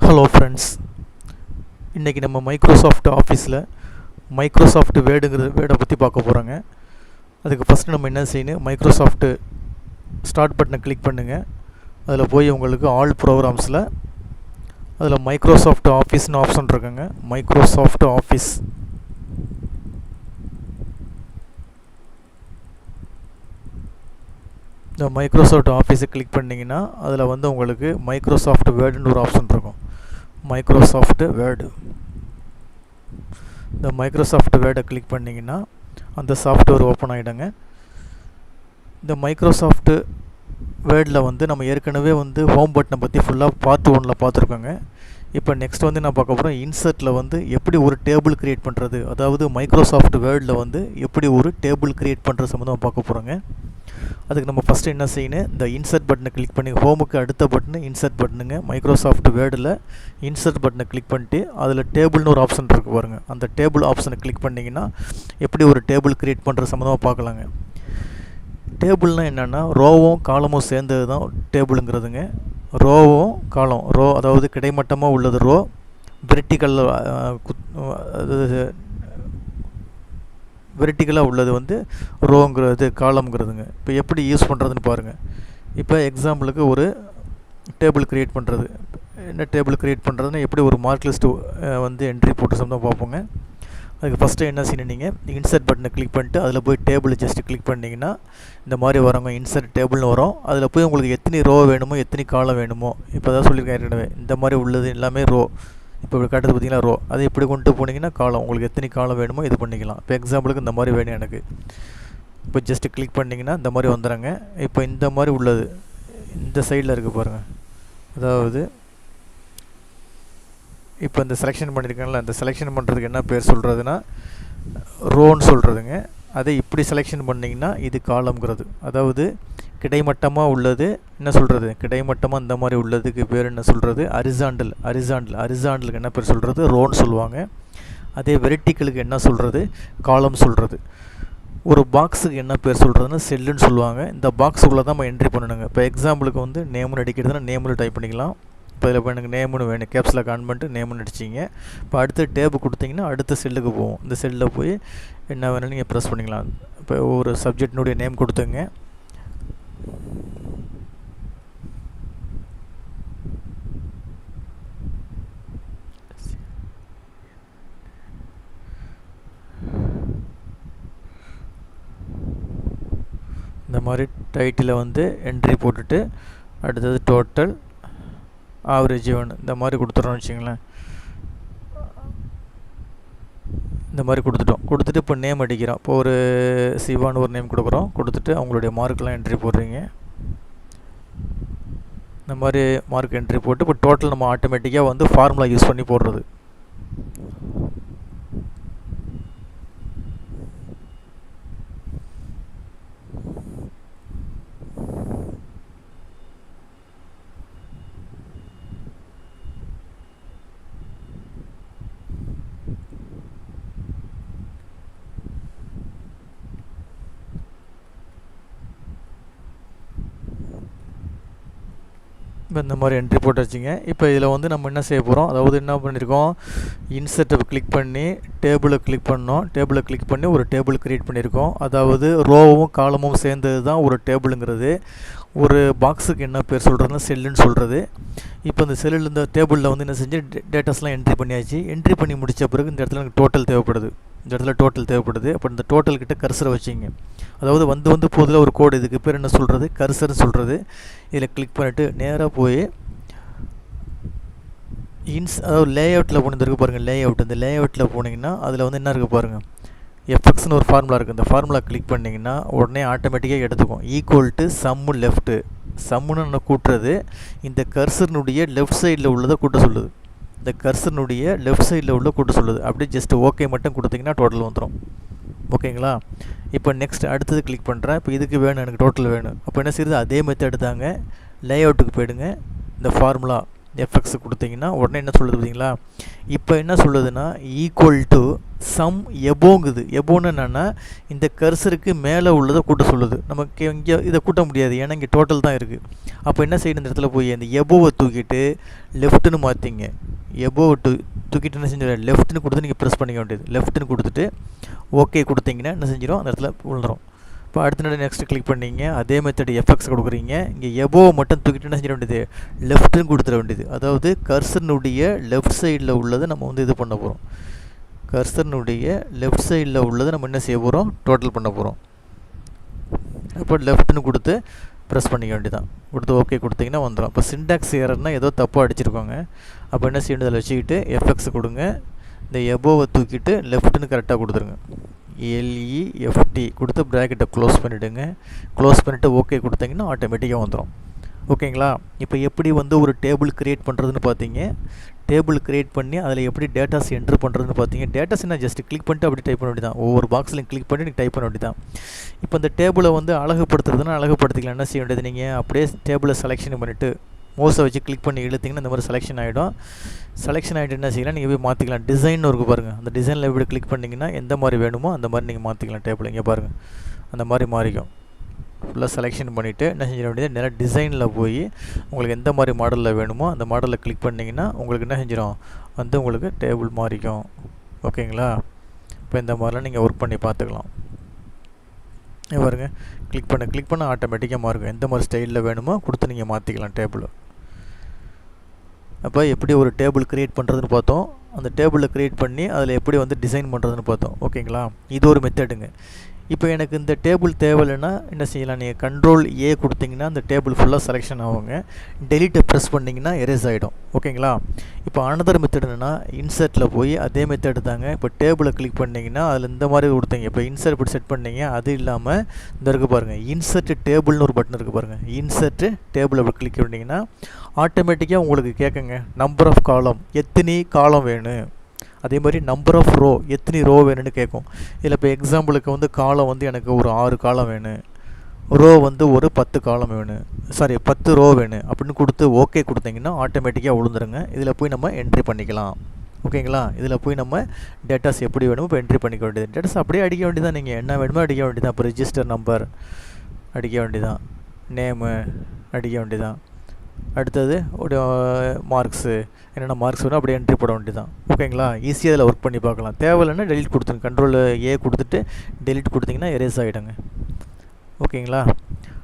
Hello friends, இன்றைக்கி நம்ம Microsoft ஆஃபீஸில் மைக்ரோசாஃப்ட் வேர்டை பற்றி பார்க்க போகிறோங்க. அதுக்கு ஃபஸ்ட்டு நம்ம என்ன செய்யணும், மைக்ரோசாஃப்ட்டு ஸ்டார்ட் பட்டனை கிளிக் பண்ணுங்கள். அதில் போய் உங்களுக்கு ஆல் ப்ரோக்ராம்ஸில் அதில் மைக்ரோசாஃப்ட் ஆஃபீஸ்னு ஆப்ஷன் இருக்குங்க. மைக்ரோசாஃப்ட் ஆஃபீஸ் இந்த மைக்ரோசாஃப்ட் ஆஃபீஸை கிளிக் பண்ணிங்கன்னா அதில் வந்து உங்களுக்கு மைக்ரோசாஃப்ட் வேர்டுன்னு ஒரு ஆப்ஷன் இருக்கும். மைக்ரோசாஃப்ட் வேர்டு, இந்த மைக்ரோசாஃப்ட் வேர்டை கிளிக் பண்ணிங்கன்னா அந்த சாஃப்ட்வேர் ஓப்பன் ஆகிடுங்க. இந்த மைக்ரோசாஃப்ட் வேர்டில் வந்து நம்ம ஏற்கனவே வந்து ஹோம் பட்டனை பற்றி ஃபுல்லாக பார்ட் 1 பார்த்துருக்கோங்க. இப்போ நெக்ஸ்ட் வந்து நான் பார்க்க போகிறோம், இன்சர்ட்டில் வந்து எப்படி ஒரு டேபிள் க்ரியேட் பண்ணுறது, அதாவது மைக்ரோசாஃப்ட் வேர்டில் வந்து எப்படி ஒரு டேபிள் க்ரியேட் பண்ணுறது சம்மந்தமாக பார்க்க போகிறோங்க. அதுக்கு நம்ம ஃபஸ்ட்டு என்ன செய்யணும், இந்த இன்சர்ட் பட்டனை கிளிக் பண்ணி ஹோமுக்கு அடுத்த பட்டனு இன்சர்ட் பட்டனுங்க. மைக்ரோசாஃப்ட் வேர்டில் இன்சர்ட் பட்டனை கிளிக் பண்ணிட்டு அதில் டேபிள்னு ஒரு ஆப்ஷன் இருக்குது பாருங்கள். அந்த டேபிள் ஆப்ஷனை கிளிக் பண்ணிங்கன்னா எப்படி ஒரு டேபிள் க்ரியேட் பண்ணுறது சம்மந்தமாக பார்க்கலாங்க. டேபிள்னால் என்னென்னா ரோவும் காலமும் சேர்ந்தது தான் டேபிளுங்கிறதுங்க. ரோவும் காலம், ரோ அதாவது கிடைமட்டமாக உள்ளது ரோ, வெர்டிக்கலாக உள்ளது வந்து ரோங்கிறது காலம்ங்கிறதுங்க. இப்போ எப்படி யூஸ் பண்ணுறதுன்னு பாருங்கள். இப்போ எக்ஸாம்பிளுக்கு ஒரு டேபிள் க்ரியேட் பண்ணுறது, என்ன டேபிள் க்ரியேட் பண்ணுறதுன்னா எப்படி ஒரு மார்க் லிஸ்ட்டு வந்து என்ட்ரி போட்டு சம்மந்தம் பார்ப்போங்க. அதுக்கு ஃபஸ்ட்டு என்ன செய்யணும், நீங்கள் இன்சர்ட் பட்டனை கிளிக் பண்ணிட்டு அதில் போய் டேபிள் ஜஸ்ட்டு கிளிக் பண்ணிங்கன்னா இந்த மாதிரி வரவங்க இன்சர்ட் டேபிள்னு வரும். அதில் போய் உங்களுக்கு எத்தனை ரோ வேணுமோ எத்தனை காலம் வேணுமோ, இப்போ தான் சொல்லியிருக்கேன் ஏற்கனவே, இந்த மாதிரி உள்ளது எல்லாமே ரோ. இப்போ இப்படி காட்டுறது பார்த்தீங்கன்னா ரோ, அதை இப்படி கொண்டு போனீங்கன்னா காலம், உங்களுக்கு எத்தனை காலம் வேணுமோ இது பண்ணிக்கலாம். இப்போ எக்ஸாம்பிளுக்கு இந்த மாதிரி வேணும் எனக்கு, இப்போ ஜஸ்ட்டு கிளிக் பண்ணிங்கன்னா இந்த மாதிரி வந்துடுங்க. இப்போ இந்த மாதிரி உள்ளது இந்த சைடில் இருக்குது பாருங்கள், அதாவது இப்போ இந்த செலெக்ஷன் பண்ணியிருக்கேன்ல, அந்த செலெக்ஷன் பண்ணுறதுக்கு என்ன பேர் சொல்கிறதுனா ரோன்னு சொல்கிறதுங்க. அதை இப்படி செலெக்ஷன் பண்ணிங்கன்னா இது காலம்ங்கிறது, அதாவது கிடைமட்டமாக உள்ளது என்ன சொல்கிறது, கிடைமட்டமாக இந்த மாதிரி உள்ளதுக்கு பேர் என்ன சொல்கிறது, அரிசாண்டலுக்கு என்ன பேர் சொல்கிறது, ரோன்னு சொல்லுவாங்க. அதே வெர்டிக்கலுக்கு என்ன சொல்கிறது, காலம் சொல்கிறது. ஒரு பாக்ஸுக்கு என்ன பேர் சொல்கிறதுன்னா செல்லுன்னு சொல்லுவாங்க. இந்த பாக்ஸுக்குள்ளே தான் நம்ம என்ட்ரி பண்ணணுங்க. இப்போ எக்ஸாம்பிளுக்கு வந்து நேம்னு அடிக்கிறதுனா நேம்னு டைப் பண்ணிக்கலாம். இப்போ இதில் இப்போ எனக்கு நேம்னு வேணும், கேப்ஸில் ஆன் பண்ணிட்டு நேம்னு அடிச்சிங்க. இப்போ அடுத்த டேபு கொடுத்தீங்கன்னா அடுத்த செல்லுக்கு போகும். இந்த செல்லில் போய் என்ன வேணும் நீங்கள் ப்ரெஸ் பண்ணிக்கலாம். இப்போ ஒரு சப்ஜெக்டினுடைய நேம் கொடுத்துங்க. இந்த மாதிரி டைட்டில் வந்து என்ட்ரி போட்டுட்டு அடுத்தது டோட்டல் ஆவரேஜ் வேணும் இந்த மாதிரி கொடுத்துட்றோம்னு வச்சிங்களேன். இந்த மாதிரி கொடுத்துட்டு இப்போ நேம் அடிக்கிறோம். இப்போ ஒரு சிவான்னு ஒரு நேம் கொடுக்குறோம். கொடுத்துட்டு அவங்களுடைய மார்க்கெலாம் என்ட்ரி போடுறீங்க. இந்த மாதிரி மார்க் என்ட்ரி போட்டு இப்போ டோட்டல் நம்ம ஆட்டோமேட்டிக்காக வந்து ஃபார்முலா யூஸ் பண்ணி போடுறது. இப்போ இந்த மாதிரி என்ட்ரி போட்டு வச்சிங்க. இப்போ இதில் வந்து நம்ம என்ன செய்ய போகிறோம், அதாவது என்ன பண்ணியிருக்கோம், இன்சர்ட்டை கிளிக் பண்ணி டேபிளை கிளிக் பண்ணோம். டேபிளை கிளிக் பண்ணி ஒரு டேபிள் க்ரியேட் பண்ணியிருக்கோம். அதாவது ரோவும் காலமும் சேர்ந்தது தான் ஒரு டேபிளுங்கிறது. ஒரு பாக்ஸுக்கு என்ன பேர் சொல்கிறதுனா செல்லுன்னு சொல்கிறது. இப்போ இந்த செல்லில் இந்த டேபிளில் வந்து என்ன செஞ்சு டேட்டாஸ்லாம் என்ட்ரி பண்ணியாச்சு. என்ட்ரி பண்ணி முடித்த பிறகு இந்த இடத்துல எனக்கு டோட்டல் தேவைப்படுது. அப்போ இந்த டோட்டல் கிட்ட கர்சரை வச்சிங்க. அதாவது வந்து போதில் ஒரு கோடு, இதுக்கு பேர் என்ன சொல்கிறது, கர்சர்னு சொல்கிறது. இதில் கிளிக் பண்ணிவிட்டு நேராக போய் அதாவது லேஅவுட்டில் போனிருக்கு பாருங்கள், லேஅவுட். இந்த லேஅவுட்டில் போனீங்கன்னா அதில் வந்து என்ன இருக்குது பாருங்கள், எஃப்எக்ஸ்னு ஒரு ஃபார்முலா இருக்குது. இந்த ஃபார்முலா கிளிக் பண்ணிங்கன்னா உடனே ஆட்டோமேட்டிக்காக எடுத்துக்கும். ஈக்குவல் டு சம்மு லெஃப்ட்டு, சம்முன்னு நான் கூட்டுறது இந்த கர்சர்னுடைய லெஃப்ட் சைடில் உள்ளதை கூட்ட சொல்லுது. இந்த கர்சர்னுடைய லெஃப்ட் சைடில் உள்ள கூட்ட சொல்லுது. அப்படியே ஜஸ்ட் ஓகே மட்டும் கொடுத்தீங்கன்னா டோட்டல் வந்துடும். ஓகேங்களா? இப்போ நெக்ஸ்ட் அடுத்தது கிளிக் பண்ணுறேன். இப்போ இதுக்கு வேணும், எனக்கு டோட்டல் வேணும். அப்போ என்ன செய்யுது, அதே மெத்தட் தாங்க. லேஅவுட்டுக்கு போயிடுங்க. இந்த ஃபார்முலா எஃப்எக்ஸ் கொடுத்தீங்கன்னா உடனே என்ன சொல்லுது பார்த்தீங்களா? இப்போ என்ன சொல்லுதுன்னா ஈக்குவல் டு சம் எபோங்குது. எபோன்னு என்னென்னா இந்த கர்சருக்கு மேலே உள்ளதை கூட்ட சொல்லுது. நமக்கு இங்கே இதை கூட்ட முடியாது, ஏன்னா இங்கே டோட்டல் தான் இருக்குது. அப்போ என்ன செய்யணும், இந்த இடத்துல போய் அந்த எபோவை தூக்கிட்டு லெஃப்ட்டுன்னு மாற்றிங்க. எபோவை தூக்கிட்டு என்ன செஞ்சு லெஃப்ட்டுன்னு கொடுத்து நீங்கள் ப்ரெஸ் பண்ணிக்க வேண்டியது. லெஃப்ட்டுன்னு கொடுத்துட்டு ஓகே கொடுத்தீங்கன்னா என்ன செஞ்சிடும், அந்த இடத்துல விழுந்துடும். இப்போ அடுத்த நெக்ஸ்ட் கிளிக் பண்ணிங்க. அதே மெத்தட் எஃப்எக்ஸ் கொடுக்குறீங்க. இங்கே எபோவை மட்டும் தூக்கிட்டு என்ன செஞ்சிட வேண்டியது, லெஃப்ட்டுன்னு கொடுத்துட வேண்டியது. அதாவது கர்சனுடைய லெஃப்ட் சைடில் உள்ளதை நம்ம வந்து இது பண்ண போகிறோம். கர்சனுடைய லெஃப்ட் சைடில் உள்ளதை நம்ம என்ன செய்ய போகிறோம், டோட்டல் பண்ண போகிறோம். அப்போ லெஃப்ட்டுன்னு கொடுத்து ப்ரெஸ் பண்ணிக்க வேண்டியதான். கொடுத்து ஓகே கொடுத்தீங்கன்னா வந்துடும். இப்போ சின்டாக்ஸ் ஏரர்னால் ஏதோ தப்பாக அடிச்சிருக்கோங்க. அப்போ என்ன செய்யணும், அதில் வச்சுக்கிட்டு எஃப்எக்ஸ் கொடுங்க. இந்த எபோவை தூக்கிட்டு லெஃப்ட்டுன்னு கரெக்டாக கொடுத்துருங்க. LEFT கொடுத்து ப்ராக்கெட்டை க்ளோஸ் பண்ணிவிடுங்க. க்ளோஸ் பண்ணிவிட்டு ஓகே கொடுத்தீங்கன்னா ஆட்டோமேட்டிக்காக வந்துடும். ஓகேங்களா? இப்போ எப்படி வந்து ஒரு டேபிள் க்ரியேட் பண்ணுறதுன்னு பார்த்தீங்க. டேபிள் க்ரியேட் பண்ணி அதில் எப்படி டேட்டாஸ் என்ட்ரு பண்ணுறதுன்னு பார்த்தீங்க. டேட்டாஸ் என்ன ஜஸ்ட் கிளிக் பண்ணிட்டு அப்படி டைப் பண்ண வேண்டியதான். ஒவ்வொரு பாக்ஸ்லையும் கிளிக் பண்ணி நீங்கள் டைப் பண்ண வேண்டியதான். இப்போ இந்த டேபிளை வந்து அழகுப்படுத்துறதுன்னா அழகுப்படுத்திக்கலாம். என்ன செய்ய வேண்டியது, நீங்கள் அப்படியே டேபிளை செலெக்ஷன் பண்ணிவிட்டு மோஸை வச்சு கிளிக் பண்ணி இழுத்திங்கன்னா இந்த மாதிரி செலெக்ஷன் ஆகிடும். செலெக்ஷன் ஆகிட்டு என்ன செய்யலாம், நீங்கள் போய் மாற்றிக்கலாம். டிசைன் இருக்குது பாருங்கள், அந்த டிசைனில் எப்படி கிளிக் பண்ணிங்கன்னா எந்த மாதிரி வேணுமோ அந்த மாதிரி நீங்கள் மாற்றிக்கலாம். டேபிள் இங்கே பாருங்கள் அந்த மாதிரி மாறிக்கும். ஃபுல்லாக செலெக்ஷன் பண்ணிவிட்டு என்ன செஞ்சிட வேண்டியது, நேராக டிசைனில் போய் உங்களுக்கு எந்த மாதிரி மாடலில் வேணுமோ அந்த மாடலில் கிளிக் பண்ணிங்கன்னா உங்களுக்கு என்ன செஞ்சிடும், வந்து உங்களுக்கு டேபிள் மாறிக்கும். ஓகேங்களா? இப்போ இந்த மாதிரிலாம் நீங்கள் ஒர்க் பண்ணி பார்த்துக்கலாம். பாருங்க கிளிக் பண்ண ஆட்டோமேட்டிக்காக மாறும். எந்த மாதிரி ஸ்டைலில் வேணுமோ கொடுத்து நீங்கள் மாற்றிக்கலாம் டேபிள். அப்போ எப்படி ஒரு டேபிள் க்ரியேட் பண்ணுறதுன்னு பார்த்தோம். அந்த டேபிளில் க்ரியேட் பண்ணி அதில் எப்படி வந்து டிசைன் பண்ணுறதுன்னு பார்த்தோம். ஓகேங்களா? இது ஒரு மெத்தடுங்க. இப்போ எனக்கு இந்த டேபிள் தேவையில்லைன்னா என்ன செய்யலாம், நீங்கள் கண்ட்ரோல் A கொடுத்தீங்கன்னா அந்த டேபிள் ஃபுல்லாக செலெக்ஷன் ஆகுங்க. டெலீட்டை ப்ரெஸ் பண்ணிங்கன்னா எரேஸ் ஆகிடும். ஓகேங்களா? இப்போ அனதர் மெத்தட் என்னென்னா இன்சர்ட்டில் போய் அதே மெத்தட் தாங்க. இப்போ டேபிளை கிளிக் பண்ணிங்கன்னா அதில் இந்த மாதிரி கொடுத்தீங்க. இப்போ இன்சர்ட் இப்படி செட் பண்ணிங்க. அது இல்லாமல் இந்த இருக்குது பாருங்கள், இன்சர்ட் டேபிள்னு ஒரு பட்டன் இருக்குது பாருங்கள். இன்சர்ட்டு டேபிள் அப்படி கிளிக் பண்ணிங்கன்னா ஆட்டோமேட்டிக்காக உங்களுக்கு கேட்குங்க நம்பர் ஆஃப் காலம், எத்தனை காலம் வேணும். அதே மாதிரி நம்பர் ஆஃப் ரோ, எத்தனை ரோ வேணும்னு கேட்கும். இதில் இப்போ எக்ஸாம்பிளுக்கு வந்து காலம் வந்து எனக்கு ஒரு 6 காலம் வேணும், ரோ வந்து ஒரு 10 காலம் வேணும், 10 ரோ வேணும் அப்படின்னு கொடுத்து ஓகே கொடுத்தீங்கன்னா ஆட்டோமேட்டிக்காக விழுந்துருங்க. இதில் போய் நம்ம என்ட்ரி பண்ணிக்கலாம். ஓகேங்களா? இதில் போய் நம்ம டேட்டாஸ் எப்படி வேணுமோ இப்போ என்ட்ரி பண்ணிக்க வேண்டியது. டேட்டாஸ் அப்படியே அடிக்க வேண்டியதான். நீங்கள் என்ன வேணுமோ அடிக்க வேண்டியதான். இப்போ ரிஜிஸ்டர் நம்பர் அடிக்க வேண்டியதான், நேமு அடிக்க வேண்டியதான். அடுத்தது ஒரு மார்க்ஸு, என்னென்ன மார்க்ஸ் வேணும் அப்படியே என்ட்ரி போட வேண்டியதான். ஓகேங்களா? ஈஸியாக அதில் ஒர்க் பண்ணி பார்க்கலாம். தேவையில்லைன்னா டெலிட் கொடுத்துருங்க. கண்ட்ரோல் A கொடுத்துட்டு டெலிட் கொடுத்தீங்கன்னா எரேஸ் ஆகிடுங்க. ஓகேங்களா?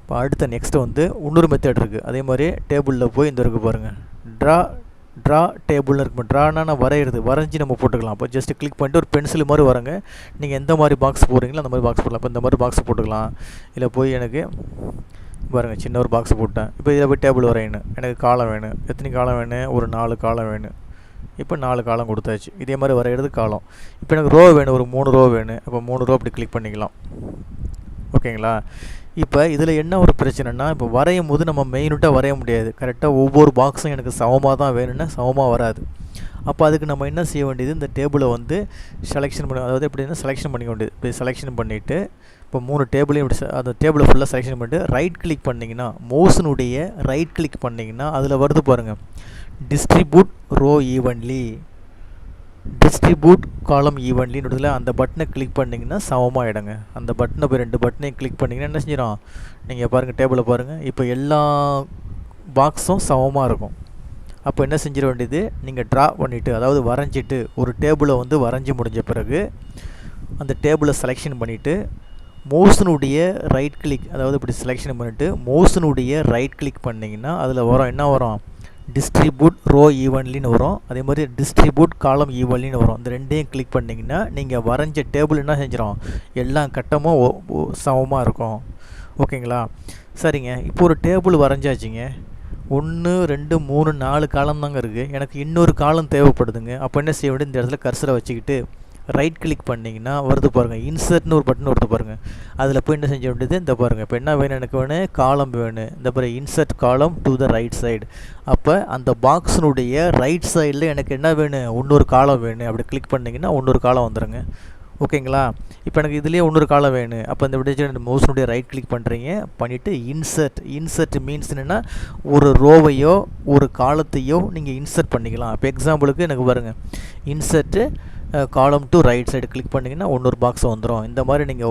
இப்போ அடுத்த நெக்ஸ்ட்டு வந்து இன்னொரு மெத்தட் இருக்குது. அதே மாதிரி டேபிளில் போய் இந்த இருக்குது பாருங்கள், ட்ரா டேபிள்னு இருக்கும். ட்ரானா வரைஞ்சி நம்ம போட்டுக்கலாம். அப்போ ஜஸ்ட்டு கிளிக் பண்ணிட்டு ஒரு பென்சில் மாதிரி வரங்க. நீங்கள் எந்த மாதிரி பாக்ஸ் போடுறீங்களோ அந்த மாதிரி பாக்ஸ் போடலாம். இப்போ இந்த மாதிரி பாக்ஸ் போட்டுக்கலாம். இதில் போய் எனக்கு பாருங்கள் சின்ன ஒரு பாக்ஸ் போட்டேன். இப்போ இதில் போய் டேபிள் வரையணும். எனக்கு காலம் வேணும். எத்தனை காலம் வேணும், ஒரு 4 காலம் வேணும். இப்போ 4 காலம் கொடுத்தாச்சு. இதே மாதிரி வரைகிறது காலம். இப்போ எனக்கு ரோ வேணும், ஒரு 3 ரோ வேணும். அப்போ 3 ரோ அப்படி கிளிக் பண்ணிக்கலாம். ஓகேங்களா? இப்போ இதில் என்ன ஒரு பிரச்சனைனா, இப்போ வரையும் போது நம்ம மெயினுட்டாக வரைய முடியாது. கரெக்டாக ஒவ்வொரு பாக்ஸும் எனக்கு சமமாக தான் வேணும்னா சமமாக வராது. அப்போ அதுக்கு நம்ம என்ன செய்ய வேண்டியது, இந்த டேபிளை வந்து செலெக்ஷன் பண்ணி, அதாவது எப்படின்னா செலெக்ஷன் பண்ணிக்க வேண்டியது. இப்போ செலெக்ஷன் பண்ணிவிட்டு இப்போ 3 டேபிளையும் இப்படி அந்த டேபிளை ஃபுல்லாக செலெக்ஷன் பண்ணிட்டு ரைட் கிளிக் பண்ணிங்கன்னா, மவுஸினுடைய ரைட் கிளிக் பண்ணிங்கன்னா அதில் வருது பாருங்கள், டிஸ்ட்ரிபியூட் ரோ ஈவன்லி, டிஸ்ட்ரிபியூட் காலம் ஈவன்லின்னு அந்த பட்டனை கிளிக் பண்ணிங்கன்னா சமமாகிடுங்க. அந்த பட்டனை போய் 2 பட்டனையும் கிளிக் பண்ணிங்கன்னா என்ன செஞ்சிடும், நீங்கள் பாருங்கள் டேபிளை பாருங்கள், இப்போ எல்லா பாக்ஸும் சமமாக இருக்கும். அப்போ என்ன செஞ்சிட வேண்டியது, நீங்கள் ட்ரா பண்ணிவிட்டு, அதாவது வரைஞ்சிட்டு, ஒரு டேபிளை வந்து வரைஞ்சி முடிஞ்ச பிறகு அந்த டேபிளை செலெக்ஷன் பண்ணிவிட்டு மவுஸினுடைய ரைட் கிளிக், அதாவது இப்படி செலெக்ஷன் பண்ணிவிட்டு மவுஸினுடைய ரைட் கிளிக் பண்ணிங்கன்னா அதில் வரும், என்ன வரும், டிஸ்ட்ரிபியூட் ரோ ஈவன்லின்னு வரும். அதே மாதிரி டிஸ்ட்ரிபியூட் காலம் ஈவன்லின்னு வரும். இந்த ரெண்டையும் கிளிக் பண்ணிங்கன்னா நீங்கள் வரைஞ்ச டேபிள் என்ன செஞ்சிடும், எல்லா கட்டமும் சமமாக இருக்கும். ஓகேங்களா? சரிங்க. இப்போ ஒரு டேபிள் வரைஞ்சாச்சுங்க. 1 2 3 4 காலம் தாங்க இருக்குது. எனக்கு இன்னொரு காலம் தேவைப்படுதுங்க. அப்போ என்ன செய்ய வேண்டியது, இந்த இடத்துல கர்சரை வச்சுக்கிட்டு ரைட் கிளிக் பண்ணிங்கன்னா வருது பாருங்கள், இன்சர்ட்னு ஒரு பட்டன் வருது பாருங்கள். அதில் போய் என்ன செஞ்ச வேண்டியது, இந்த பாருங்கள் இப்போ என்ன வேணும், எனக்கு வேணும் காலம் வேணும். இந்த பாருங்கள் இன்சர்ட் காலம் டு த ரைட் சைடு. அப்போ அந்த பாக்ஸினுடைய ரைட் சைடில் எனக்கு என்ன வேணும், இன்னொரு காலம் வேணும். அப்படி கிளிக் பண்ணிங்கன்னா இன்னொரு காலம் வந்துடுங்க. ஓகேங்களா? இப்போ எனக்கு இதுலேயே இன்னொரு காலம் வேணும். அப்போ இந்த விட மவுஸ்னுடைய ரைட் கிளிக் பண்ணுறீங்க, பண்ணிவிட்டு இன்சர்ட் மீன்ஸ் என்னென்னா ஒரு ரோவையோ ஒரு காலத்தையோ நீங்கள் இன்சர்ட் பண்ணிக்கலாம். இப்போ எக்ஸாம்பிளுக்கு எனக்கு பாருங்கள், இன்சர்ட்டு காலம் டு ரைட் சைடு கிளிக் பண்ணிங்கன்னா இன்னொரு பாக்ஸ் வந்துடும். இந்த மாதிரி நீங்கள்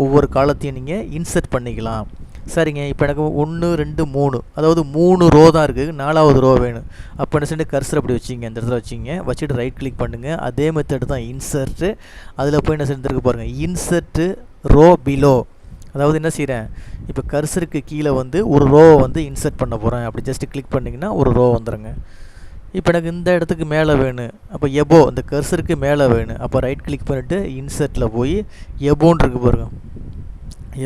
ஒவ்வொரு காலத்தையும் நீங்கள் இன்சர்ட் பண்ணிக்கலாம். சரிங்க, இப்போ எனக்கு 1 2 3 அதாவது 3 ரோ தான் இருக்குது, 4வது ரோ வேணும். அப்போ என்ன செஞ்சு கர்சர் அப்படி வச்சிங்க, இந்த இடத்துல வச்சுட்டு ரைட் கிளிக் பண்ணுங்கள். அதே மெத்தட் தான் இன்சர்ட்டு. அதில் போய் என்ன செஞ்சுருக்கு பாருங்கள், இன்சர்ட்டு ரோ பிலோ. அதாவது என்ன செய்கிறேன், இப்போ கர்சருக்கு கீழே வந்து ஒரு ரோவை வந்து இன்சர்ட் பண்ண போகிறேன். அப்படி ஜஸ்ட்டு கிளிக் பண்ணிங்கன்னா ஒரு ரோ வந்துடுங்க. இப்போ எனக்கு இந்த இடத்துக்கு மேலே வேணும், அப்போ எபோ இந்த கர்சருக்கு மேலே வேணும். அப்போ ரைட் கிளிக் பண்ணிவிட்டு இன்சர்ட்டில் போய் எபோன்னு இருக்கு பாருங்க,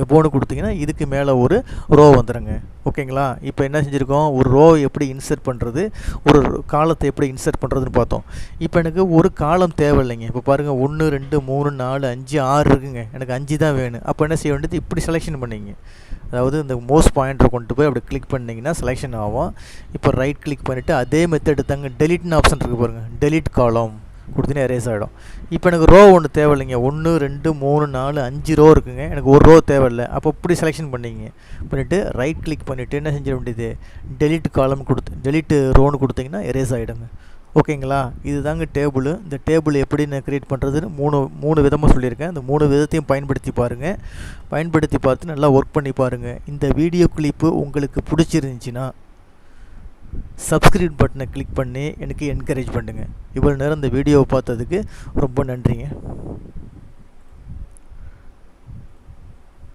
எபோன்னு கொடுத்தீங்கன்னா இதுக்கு மேலே ஒரு ரோ வந்துடுங்க. ஓகேங்களா? இப்போ என்ன செஞ்சுருக்கோம், ஒரு ரோ எப்படி இன்சர்ட் பண்ணுறது, ஒரு காலத்தை எப்படி இன்சர்ட் பண்ணுறதுன்னு பார்த்தோம். இப்போ எனக்கு ஒரு காலம் தேவையில்லைங்க. இப்போ பாருங்கள் 1 2 3 4 5 6 இருக்குங்க, எனக்கு 5 தான் வேணும். அப்போ என்ன செய்ய வேண்டியது, இப்படி செலெக்ஷன் பண்ணிங்க. அதாவது இந்த மவுஸ் பாயிண்டரை கொண்டு போய் அப்படி கிளிக் பண்ணிங்கன்னா செலெக்ஷன் ஆகும். இப்போ ரைட் கிளிக் பண்ணிவிட்டு அதே மெத்தட் தாங்க, டெலிட்னு ஆப்ஷன் இருக்குது பாருங்கள், டெலிட் காலம் கொடுத்தீங்கன்னா எரேஸ் ஆகிடும். இப்போ எனக்கு ரோ ஒன்று தேவையில்லைங்க, 1 2 3 4 5 ரோ இருக்குங்க, எனக்கு ஒரு ரோ தேவையில்லை. அப்போ இப்படி செலெக்ஷன் பண்ணிவிட்டு ரைட் கிளிக் பண்ணிவிட்டு என்ன செஞ்சிட வேண்டியது, டெலிட் காலம் டெலிட் ரோன்னு கொடுத்தீங்கன்னா எரேஸ் ஆகிடுங்க. ஓகேங்களா? இது தாங்க டேபிள். இந்த டேபிள் எப்படி நான் க்ரியேட் பண்ணுறதுன்னு மூணு விதமாக சொல்லியிருக்கேன். இந்த 3 விதத்தையும் பயன்படுத்தி பாருங்கள். பயன்படுத்தி பார்த்து நல்லா ஒர்க் பண்ணி பாருங்கள். இந்த வீடியோ கிளிப்பு உங்களுக்கு பிடிச்சிருந்துச்சின்னா சப்ஸ்கிரைப் பட்டனை கிளிக் பண்ணி எனக்கு என்கரேஜ் பண்ணுங்கள். இவ்வளோ நேரம் இந்த வீடியோவை பார்த்ததுக்கு ரொம்ப நன்றிங்க.